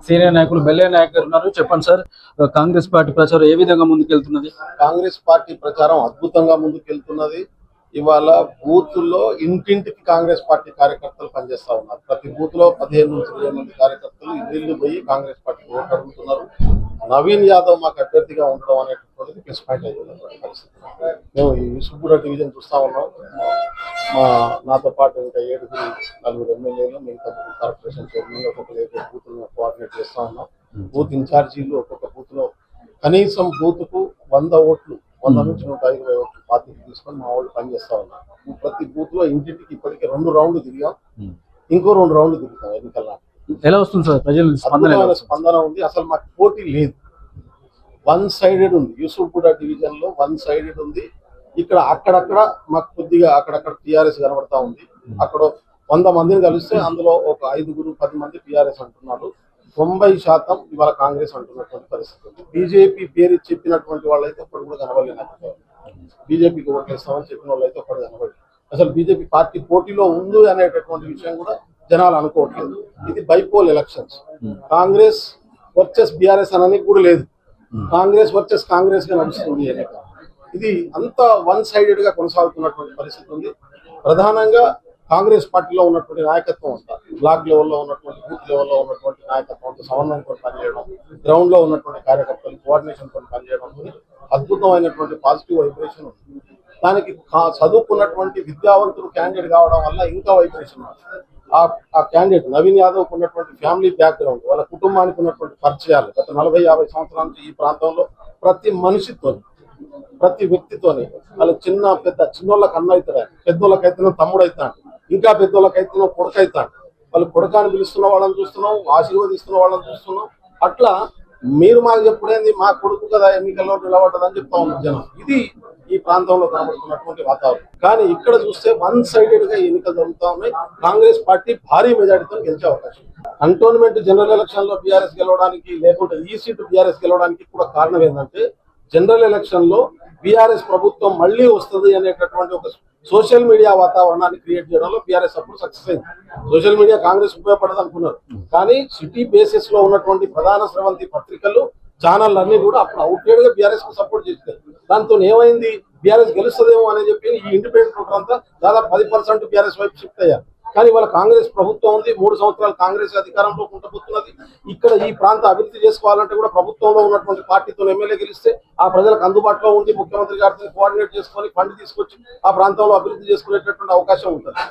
Senior నాయకులు బెల్లయ్య నాయక్ గారు ఉన్నారు. చెప్పండి సార్, కాంగ్రెస్ పార్టీ ప్రచారం ఏ విధంగా ముందుకెళ్తున్నది? కాంగ్రెస్ పార్టీ ప్రచారం అద్భుతంగా ముందుకెళ్తున్నది. ఇవాళ బూతుల్లో ఇంటింటికి కాంగ్రెస్ పార్టీ కార్యకర్తలు పనిచేస్తా ఉన్నారు. ప్రతి బూత్ లో 15 నుంచి 20 మంది కార్యకర్తలు ఇల్లు పోయి కాంగ్రెస్ పార్టీ ఓటు అడుగుతున్నారు. నవీన్ యాదవ్ మాకు అభ్యర్థిగా ఉండడం అనేటువంటిది ప్లస్ పాయింట్ అవుతున్నటువంటి పరిస్థితి. మేము ఈ యూసుఫ్గూడ డివిజన్ చూస్తా ఉన్నాం. నాతో పాటు ఇంకా 7-4 ఎమ్మెల్యేలు, మిగతా కార్పొరేషన్ చైర్మన్, ఒక్కొక్క బూత్ కోఆర్డినేట్ చేస్తా ఉన్నాం. బూత్ ఇన్ఛార్జీలు ఒక్కొక్క బూత్ లో కనీసం బూత్ కు 100 ఓట్లు, 100 నుంచి 120 ఓట్లు బాధ్యత తీసుకొని మా వాళ్ళు పనిచేస్తా ఉన్నారు. ప్రతి బూత్ లో ఇంటింటికి ఇప్పటికే 2 రౌండ్లు తిరిగాం, ఇంకో 2 రౌండ్లు తిరుగుతాం. ఎన్నికల ఎలా వస్తుంది సార్ ప్రజలు స్పందన ఉంది. అసలు మాకు పోటీ లేదు, 1 సైడెడ్ ఉంది. యూసుఫ్గూడ డివిజన్ లో 1 సైడెడ్ ఉంది. ఇక్కడ అక్కడక్కడ మాకు కొద్దిగా అక్కడక్కడ టీఆర్ఎస్ కనబడతా ఉంది. అక్కడ 100 మందిని కలిస్తే అందులో ఒక 5-10 మంది టీఆర్ఎస్ అంటున్నారు. 90% ఇవాళ కాంగ్రెస్ అంటున్నటువంటి పరిస్థితి ఉంది. బీజేపీ పేరు చెప్పినటువంటి వాళ్ళైతే ఒక్కడు కూడా కనబడలేదు. బీజేపీకి ఓట్లేస్తామని చెప్పిన వాళ్ళు అయితే ఒక్కడు కనబడలేదు. అసలు బీజేపీ పార్టీ పోటీలో ఉంది అనేటటువంటి విషయం కూడా జనాలు అనుకోవట్లేదు. ఇది bypoll elections. Congress versus BRS అనని కూడా లేదు, కాంగ్రెస్ వర్సెస్ కాంగ్రెస్ గా నడుస్తుంది ఎన్నిక. ఇది అంతా 1 సైడెడ్ గా కొనసాగుతున్నటువంటి పరిస్థితి ఉంది. ప్రధానంగా కాంగ్రెస్ పార్టీలో ఉన్నటువంటి నాయకత్వం అంతా బ్లాక్ లెవెల్లో ఉన్నటువంటి, బూత్ లెవెల్లో ఉన్నటువంటి నాయకత్వంతో సమన్వయంతో పనిచేయడం, గ్రౌండ్ లో ఉన్నటువంటి కార్యకర్తలు కోఆర్డినేషన్ తో పనిచేయడం అద్భుతమైనటువంటి పాజిటివ్ వైబ్రేషన్ ఉంది. దానికి చదువుకున్నటువంటి విద్యావంతులు క్యాండిడేట్ కావడం వల్ల ఇంకా వైబ్రేషన్ ఉంది. ఆ క్యాండిడేట్ నవీన్ యాదవ్ ఉన్నటువంటి ఫ్యామిలీ బ్యాక్గ్రౌండ్, వాళ్ళ కుటుంబానికి ఉన్నటువంటి పరిచయాలు, గత 40-50 సంవత్సరాల నుంచి ఈ ప్రాంతంలో ప్రతి మనిషితో, ప్రతి వ్యక్తితోని, వాళ్ళ చిన్న పెద్ద, చిన్నోళ్ళకి అన్న అవుతాడు, పెద్దోళ్ళకైతే తమ్ముడు అవుతాడు, ఇంకా పెద్దోళ్ళకైతే కొడుకు అవుతాడు. వాళ్ళు కొడుకాన్ని పిలుస్తున్న వాళ్ళని చూస్తున్నాం, ఆశీర్వదిస్తున్న వాళ్ళని చూస్తున్నాం. అట్లా మీరు మాకు చెప్పుడేంది, మా కొడుకు కదా ఎన్నికల్లో నిలబడ్డదని చెప్తా ఉన్నాం జనం. ఇది ఈ ప్రాంతంలో కనబడుతున్నటువంటి వాతావరణం. కానీ ఇక్కడ చూస్తే 1 సైడెడ్ గా ఎన్నికలు జరుగుతూ ఉన్నాయి. కాంగ్రెస్ పార్టీ భారీ మెజారిటీతో గెలిచే అవకాశం. కంటోన్మెంట్ జనరల్ ఎలక్షన్ లో బీఆర్ఎస్ గెలవడానికి, లేకుంటే ఈ సీటు బీఆర్ఎస్ గెలవడానికి కూడా కారణం ఏంటంటే, జనరల్ ఎలక్షన్ లో బీఆర్ఎస్ ప్రభుత్వం మళ్లీ వస్తుంది అనేటటువంటి ఒక సోషల్ మీడియా వాతావరణాన్ని క్రియేట్ చేయడంలో బీఆర్ఎస్ అప్పుడు సక్సెస్ అయింది. సోషల్ మీడియా కాంగ్రెస్ ఉపయోగపడదు అనుకున్నారు, కానీ సిటీ బేసిస్ లో ఉన్నటువంటి ప్రధాన స్రవంతి పత్రికలు, ఛానల్ అన్ని కూడా అప్పుడు అవుట్లెట్ గా బీఆర్ఎస్ కు సపోర్ట్ చేస్తారు. దాంతో ఏమైంది, బీఆర్ఎస్ గెలుస్తుందేమో అని చెప్పి ఈ ఇండిపెండెంట్ అంతా దాదాపు 10% బీఆర్ఎస్ వైపు షిఫ్ట్ అయ్యారు. కానీ ఇవాళ కాంగ్రెస్ ప్రభుత్వం ఉంది, 3 సంవత్సరాలు కాంగ్రెస్ అధికారంలో ఉండబోతున్నది. ఇక్కడ ఈ ప్రాంత అభివృద్ధి చేసుకోవాలంటే కూడా ప్రభుత్వంలో ఉన్నటువంటి పార్టీతో ఎమ్మెల్యే గెలిస్తే ఆ ప్రజలకు అందుబాటులో ఉండి ముఖ్యమంత్రి గారితో కోఆర్డినేట్ చేసుకొని ఫండ్ తీసుకొచ్చి ఆ ప్రాంతంలో అభివృద్ధి చేసుకునేటటువంటి అవకాశం ఉంటుంది.